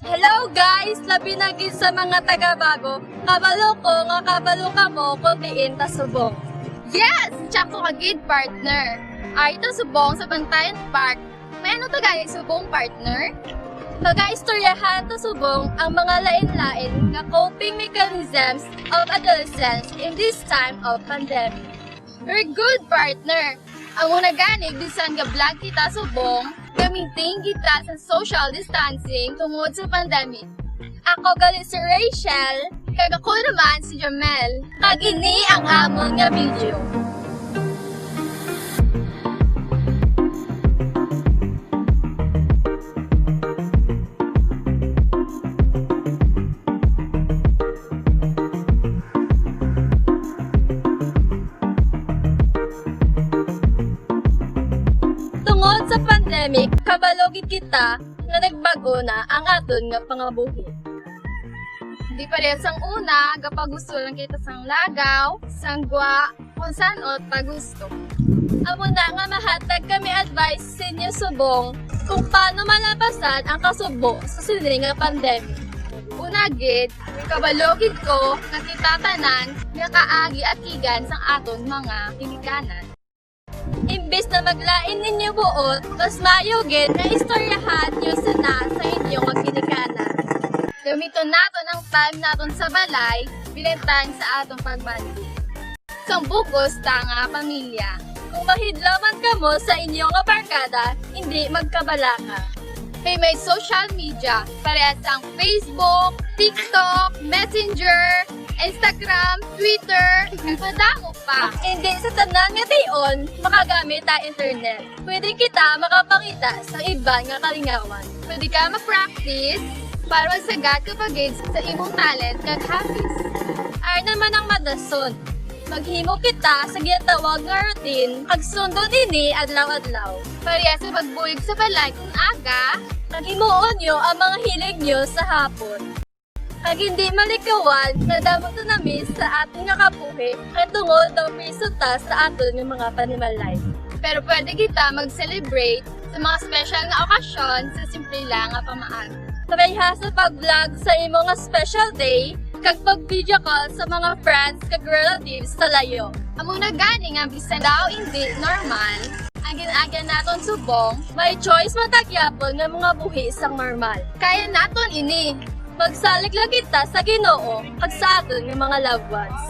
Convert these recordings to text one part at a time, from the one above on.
Hello guys! Labi na gid sa mga taga-bago. Kabalo ko nga kabalo ka mo kuntiin ta subong. Yes! Tsako ka gid partner. Ay ito subong sa Bantayan Park. May ano to gaya subong partner? Mag-aistoryahan ta subong ang mga lain-lain nga coping mechanisms of adolescents in this time of pandemic. Very good partner. Ang una gani bisan nga vlog kita subong, gamitin kita sa social distancing tungod sa pandemic. Ako gali si Rachel, Kag ako naman si Jamel. kag ini ang amon nga video. Tungod sa pandemic, kabalogid kita nga nagbago na ang aton nga pangabuhi. Di parehas ang una, kapag gusto lang kita sang lagaw, sangwa, kung saan o pagusto. Amo na nga mahatag kami advice sa inyo subong kung paano malabasan ang kasubo sa sining nga pandemic. Una gid, kabalogid ko nga kitatanan nga kaagi at kigan sang aton mga hinikanan. Imbes na maglain ninyo buot, mas mayugid na istoryahan nyo sa inyong magkinikanan. Gamiton naton ang time naton sa balay, bilentang sa atong pagmandi. Sang bukos ta nga pamilya. Kung mahidlaman ka mo sa inyong nga barkada, hindi magkabalaka. Kay may social media, parehas ang Facebook, TikTok, Messenger, Instagram, Twitter, madamo pa. Hindi sa tanan nga tayon, makagamit ta internet. Pwede kita makapangita sa iba nga kalingawan. Pwede ka ma-practice para magsagat kapag sa imong talent kag hobbies. Ar naman ang madason. Maghimo kita sa ginatawag nga routine, kag sundon ini adlaw-adlaw. Parehas sa pagbulig sa balay kung aga, Naghimuon nyo ang mga hilig nyo sa hapon. Kag hindi malikawan, nadamot na namin sa ating nga kapuhi at tungod ng ta sa aton ng mga animal life. pero pwede kita mag-celebrate sa mga special na okasyon sa simple lang nga pamaan. Sabayha sa pag-vlog sa imo nga special day, kag pag-video call sa mga friends kag relatives sa layo. Amo na gani nga bisan daw hindi normal, ang ginaagyan naton subong, May choice matagyapon nga mga buhi sang normal. kaya naton ini. Magsalig lang kita sa Ginoo kag sa aton nga mga loved ones.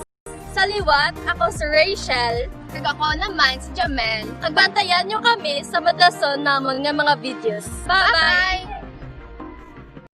Sa liwat, ako si Rachel. Kag ako naman si Jamel. Agbantayan nyo kami sa madason namon nga mga videos. Bye-bye! Bye-bye!